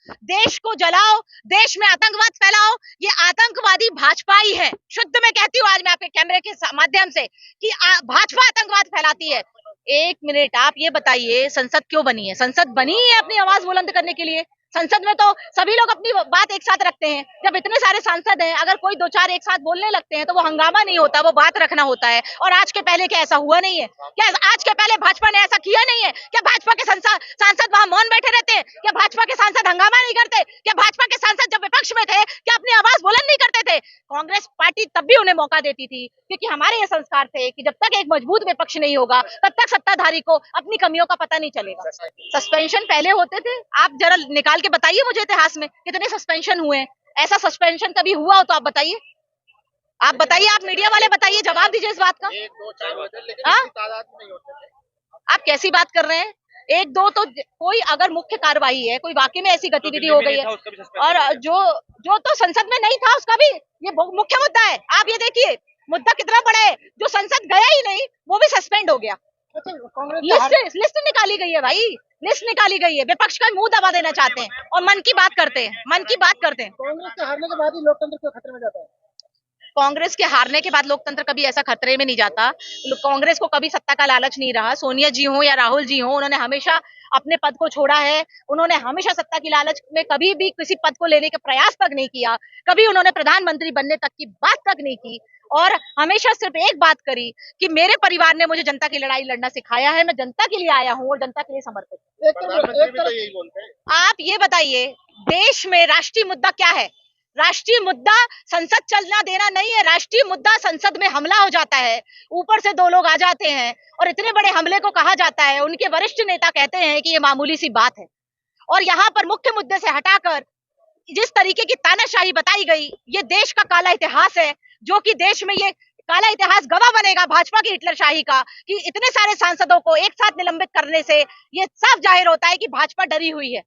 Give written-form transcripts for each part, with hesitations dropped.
देश को जलाओ, देश में आतंकवाद फैलाओ, ये आतंकवादी भाजपा ही है। शुद्ध में कहती हूँ आज मैं आपके कैमरे के माध्यम से कि भाजपा आतंकवाद फैलाती है। एक मिनट, आप ये बताइए संसद क्यों बनी है? संसद बनी है अपनी आवाज बुलंद करने के लिए। संसद में तो सभी लोग अपनी बात एक साथ रखते हैं। जब इतने सारे सांसद हैं, अगर कोई दो चार एक साथ बोलने लगते हैं तो वो हंगामा नहीं होता, वो बात रखना होता है। और आज के पहले क्या ऐसा हुआ नहीं है? क्या आज के पहले भाजपा ने ऐसा किया नहीं है? क्या भाजपा के सांसद वहां मौन बैठे रहते हैं? क्या भाजपा के सांसद हंगामा नहीं करते? क्या भाजपा के सांसद जब विपक्ष में थे क्या अपनी आवाज बुलंद नहीं करते थे? कांग्रेस पार्टी तब भी उन्हें मौका देती थी, क्योंकि हमारे ये संस्कार थे कि जब तक एक मजबूत विपक्ष नहीं होगा तब तक सत्ताधारी को अपनी कमियों का पता नहीं चलेगा। सस्पेंशन पहले होते थे, आप जरा निकाल के बताइए मुझे इतिहास में कितने सस्पेंशन हुए हैं। ऐसा सस्पेंशन कभी हुआ हो तो आप बताइए, आप बताइए, आप मीडिया वाले बताइए, जवाब दीजिए इस बात का। आप कैसी बात कर रहे हैं? एक दो तो कोई अगर मुख्य कार्रवाई है, कोई वाकई में ऐसी गतिविधि हो गई है, और जो जो तो संसद में नहीं था उसका भी ये मुख्य मुद्दा है। आप ये देखिए मुद्दा कितना बड़ा है, जो संसद गया ही नहीं वो भी सस्पेंड हो गया। लिस्ट निकाली गई है भाई, लिस्ट निकाली गई है। विपक्ष का मुंह दबा देना चाहते हैं और मन की बात करते हैं, मन की बात करते हैं। कांग्रेस के हारने के बाद ही लोकतंत्र क्यों खतरे में जाता है? कांग्रेस के हारने के बाद लोकतंत्र कभी ऐसा खतरे में नहीं जाता। कांग्रेस को कभी सत्ता का लालच नहीं रहा। सोनिया जी हो या राहुल जी हो, उन्होंने हमेशा अपने पद को छोड़ा है। उन्होंने हमेशा सत्ता की लालच में कभी भी किसी पद को लेने का प्रयास तक नहीं किया। कभी उन्होंने प्रधानमंत्री बनने तक की बात तक नहीं की, और हमेशा सिर्फ एक बात करी कि मेरे परिवार ने मुझे जनता की लड़ाई लड़ना सिखाया है, मैं जनता के लिए आया हूँ और जनता के लिए समर्पित। आप ये बताइए, देश में राष्ट्रीय मुद्दा क्या है? राष्ट्रीय मुद्दा संसद चलना देना नहीं है। राष्ट्रीय मुद्दा संसद में हमला हो जाता है, ऊपर से दो लोग आ जाते हैं और इतने बड़े हमले को कहा जाता है, उनके वरिष्ठ नेता कहते हैं कि ये मामूली सी बात है। और यहाँ पर मुख्य मुद्दे से हटाकर जिस तरीके की तानाशाही बताई गई, ये देश का काला इतिहास है, जो कि देश में ये काला इतिहास गवाह बनेगा भाजपा की हिटलरशाही का, कि इतने सारे सांसदों को एक साथ निलंबित करने से ये साफ जाहिर होता है कि भाजपा डरी हुई है।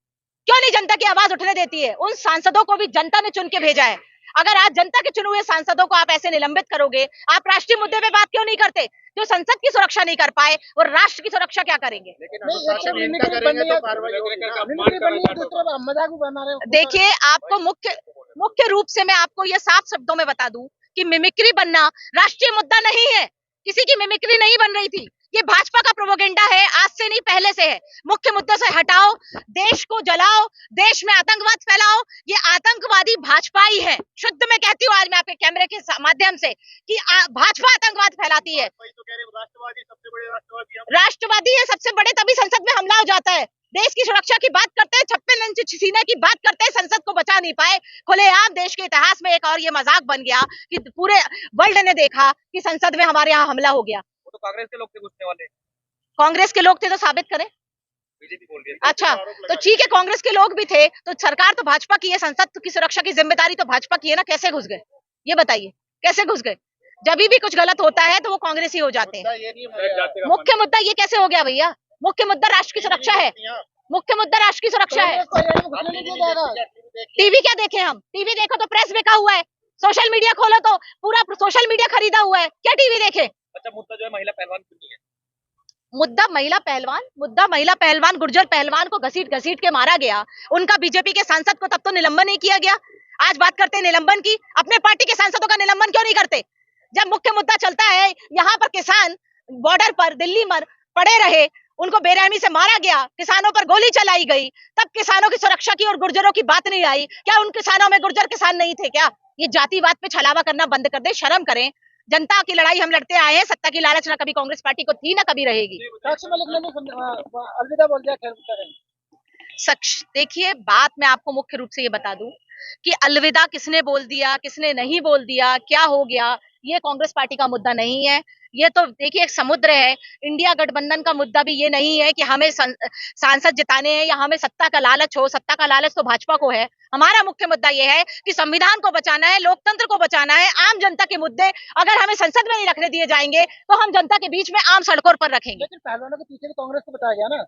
क्यों नहीं जनता की आवाज उठने देती है? उन सांसदों को भी जनता ने चुन के भेजा है। अगर आज जनता के चुने हुए सांसदों को आप ऐसे निलंबित करोगे, आप राष्ट्रीय मुद्दे पे बात क्यों नहीं करते? जो संसद की सुरक्षा नहीं कर पाए वो राष्ट्र की सुरक्षा क्या करेंगे? देखिए, आपको मुख्य रूप से मैं आपको ये साफ शब्दों में बता दूं कि मिमिक्री बनना राष्ट्रीय मुद्दा नहीं है। किसी की मिमिक्री नहीं बन रही थी, ये भाजपा का प्रोपेगेंडा है, आज से नहीं पहले से है। मुख्य मुद्दे से हटाओ, देश को जलाओ, देश में आतंकवाद फैलाओ, ये आतंकवादी भाजपा ही है। शुद्ध में कहती हूँ आज मैं आपके कैमरे के माध्यम से कि भाजपा आतंकवाद फैलाती है। राष्ट्रवादी है सबसे बड़े, तभी संसद में हमला हो जाता है। देश की सुरक्षा की बात करते हैं, 56 इंच सीना की बात करते हैं, संसद को बचा नहीं पाए। खुलेआम देश के इतिहास में एक और ये मजाक बन गया कि पूरे वर्ल्ड ने देखा कि संसद में हमारे यहाँ हमला हो गया। वो तो कांग्रेस के लोग थे घुसने वाले। कांग्रेस के लोग थे तो साबित करें। बीजेपी बोल रही है। अच्छा, तो ठीक है, कांग्रेस के लोग भी थे तो सरकार तो भाजपा की है, संसद की सुरक्षा की जिम्मेदारी तो भाजपा की है ना। कैसे घुस गए ये बताइए, कैसे घुस गए? जब भी कुछ गलत होता है तो वो कांग्रेसी हो जाते हैं। मुख्य मुद्दा ये कैसे हो गया भैया? मुख्य मुद्दा राष्ट्र की सुरक्षा है, मुख्य मुद्दा राष्ट्र की सुरक्षा है। टीवी क्या देखे हम? टीवी देखो तो प्रेस बिका हुआ है, सोशल मीडिया खोलो तो पूरा सोशल मीडिया खरीदा हुआ है, क्या टीवी देखे? अच्छा, मुद्दा जो है महिला पहलवान क्यों नहीं है? मुद्दा महिला पहलवान गुर्जर पहलवान को घसीट घसीट के मारा गया। उनका बीजेपी के सांसद को तब तो निलंबन नहीं किया गया। आज बात करते हैं निलंबन की, अपने पार्टी के सांसदों का निलंबन क्यों नहीं करते? जब मुख्य मुद्दा चलता है, यहाँ पर किसान बॉर्डर पर दिल्ली में पड़े रहे, उनको बेरहमी से मारा गया, किसानों पर गोली चलाई गई, तब किसानों की सुरक्षा की और गुर्जरों की बात नहीं आई। क्या उन किसानों में गुर्जर किसान नहीं थे क्या? ये जातिवाद पे छलावा करना बंद कर दे, शर्म करें। जनता की लड़ाई हम लड़ते आए हैं, सत्ता की लालच ना कभी कांग्रेस पार्टी को थी ना कभी रहेगी। अलविदा बोल दिया। देखिए, बात मैं आपको मुख्य रूप से ये बता दूं कि अलविदा किसने बोल दिया, किसने नहीं बोल दिया, क्या हो गया, ये कांग्रेस पार्टी का मुद्दा नहीं है। ये तो देखिए एक समुद्र है। इंडिया गठबंधन का मुद्दा भी ये नहीं है कि हमें सांसद जिताने हैं या हमें सत्ता का लालच हो। सत्ता का लालच तो भाजपा को है। हमारा मुख्य मुद्दा ये है कि संविधान को बचाना है, लोकतंत्र को बचाना है। आम जनता के मुद्दे अगर हमें संसद में नहीं रखने दिए जाएंगे तो हम जनता के बीच में आम सड़कों पर रखेंगे। लेकिन पहलवानों के पीछे तो कांग्रेस को बताया गया ना।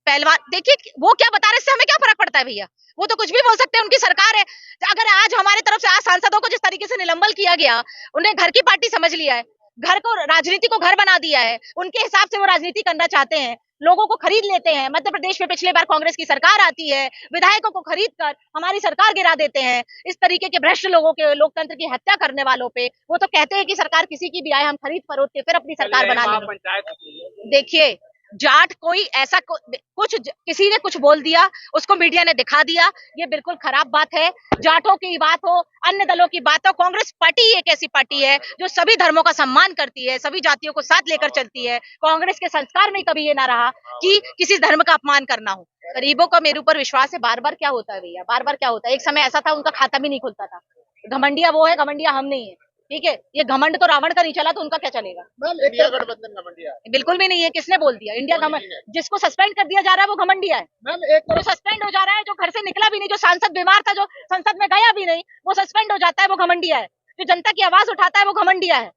पहलवान देखिए वो क्या बता रहे, इससे हमें क्या फर्क पड़ता है भैया? वो तो कुछ भी बोल सकते हैं, उनकी सरकार है। अगर आज हमारी तरफ से आज सांसदों को जिस तरीके से निलंबन किया गया, उन्हें घर की पार्टी समझ लिया है, घर को राजनीति को घर बना दिया है, उनके हिसाब से वो राजनीति करना चाहते हैं। लोगों को खरीद लेते हैं। मध्य प्रदेश में पिछले बार कांग्रेस की सरकार आती है, विधायकों को खरीद कर हमारी सरकार गिरा देते हैं। इस तरीके के भ्रष्ट लोगों के, लोकतंत्र की हत्या करने वालों पे वो तो कहते हैं कि सरकार किसी की भी आए, हम खरीद फरोख्त के फिर अपनी सरकार बना लेंगे। देखिए, जाट कोई ऐसा किसी ने कुछ बोल दिया, उसको मीडिया ने दिखा दिया, ये बिल्कुल खराब बात है। जाटों की बात हो, अन्य दलों की बात हो, कांग्रेस पार्टी एक ऐसी पार्टी है जो सभी धर्मों का सम्मान करती है, सभी जातियों को साथ लेकर चलती है। कांग्रेस के संस्कार में कभी ये ना रहा कि किसी धर्म का अपमान करना हो। गरीबों का मेरे ऊपर विश्वास है। बार बार क्या होता है भैया, बार बार क्या होता है। एक समय ऐसा था उनका खाता भी नहीं खुलता था। घमंडिया वो है, घमंडिया हम नहीं है। ठीक है, ये घमंड तो रावण का नहीं चला, तो उनका क्या चलेगा। इंडिया गठबंधन घमंडिया है। बिल्कुल भी नहीं है। किसने बोल दिया इंडिया घमंड? जिसको सस्पेंड कर दिया जा रहा है वो घमंडिया है। मैम एक जो सस्पेंड हो जा रहा है, जो घर से निकला भी नहीं, जो सांसद बीमार था, जो संसद में गया भी नहीं, वो सस्पेंड हो जाता है, वो घमंडिया है। जो जनता की आवाज उठाता है वो घमंडिया है।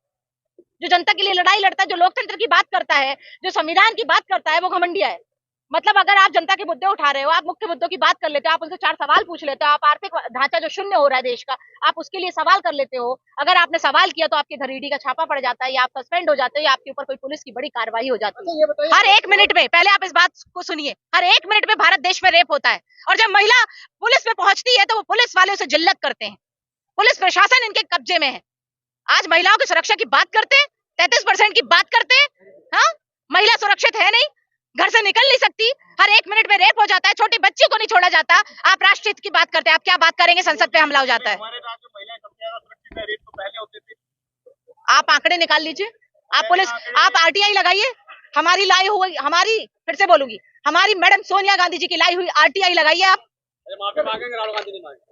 जो जनता के लिए लड़ाई लड़ता है, जो लोकतंत्र की बात करता है, जो संविधान की बात करता है, वो घमंडिया है। मतलब अगर आप जनता के मुद्दे उठा रहे हो, आप मुख्य मुद्दों की बात कर लेते हो, आप उनसे 4 सवाल पूछ लेते हो, आप आर्थिक ढांचा जो शून्य हो रहा है देश का, आप उसके लिए सवाल कर लेते हो। अगर आपने सवाल किया तो आपके घर ईडी का छापा पड़ जाता है, या आप सस्पेंड हो जाते हो, या आपके ऊपर कोई पुलिस की बड़ी कार्रवाई हो जाती है। हर 1 मिनट में, पहले आप इस बात को सुनिए, हर 1 मिनट में भारत देश में रेप होता है। और जब महिला पुलिस में पहुंचती है तो वो पुलिस वाले उसे जिल्लत करते हैं। पुलिस प्रशासन इनके कब्जे में है। आज महिलाओं की सुरक्षा की बात करते हैं, 33% की बात करते हैं। हाँ, महिला सुरक्षित है नहीं, घर से निकल नहीं सकती, हर 1 मिनट में रेप हो जाता है, छोटी बच्ची को नहीं छोड़ा जाता। आप राष्ट्रहित की बात करते हैं, आप क्या बात करेंगे? संसद पे हमला हो जाता है। हमारे राज्य में महिलाएं सबसे ज्यादा सुरक्षित है, रेप तो पहले होते थे। आप आंकड़े निकाल लीजिए, आप पुलिस, आप आरटीआई लगाइए। हमारी लाई हुई, हमारी, फिर से बोलूंगी, हमारी मैडम सोनिया गांधी जी की लाई हुई आरटीआई लगाइए आप। माफी मांगेंगे, राहुल गांधी नहीं मांगेंगे।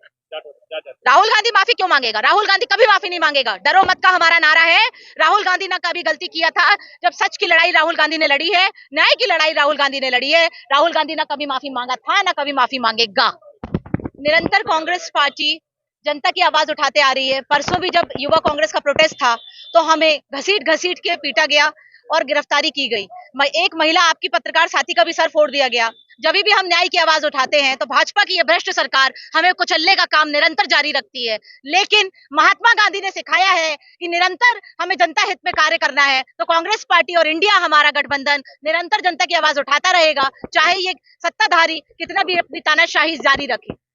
राहुल गांधी माफी क्यों मांगेगा? राहुल गांधी कभी माफी नहीं मांगेगा। डरो मत का हमारा नारा है। राहुल गांधी ने कभी गलती किया था, जब सच की लड़ाई राहुल गांधी ने लड़ी है, न्याय की लड़ाई राहुल गांधी ने लड़ी है। राहुल गांधी ने कभी माफी मांगा था, ना कभी माफी मांगेगा। निरंतर कांग्रेस पार्टी जनता की आवाज उठाते आ रही है। परसों भी जब युवा कांग्रेस का प्रोटेस्ट था तो हमें घसीट घसीट के पीटा गया और गिरफ्तारी की गई। एक महिला, आपकी पत्रकार साथी का भी सर फोड़ दिया गया। जब भी हम न्याय की आवाज उठाते हैं तो भाजपा की यह भ्रष्ट सरकार हमें कुचलने का काम निरंतर जारी रखती है। लेकिन महात्मा गांधी ने सिखाया है कि निरंतर हमें जनता हित में कार्य करना है, तो कांग्रेस पार्टी और इंडिया हमारा गठबंधन निरंतर जनता की आवाज उठाता रहेगा, चाहे ये सत्ताधारी कितना भी अपनी तानाशाही जारी रखे।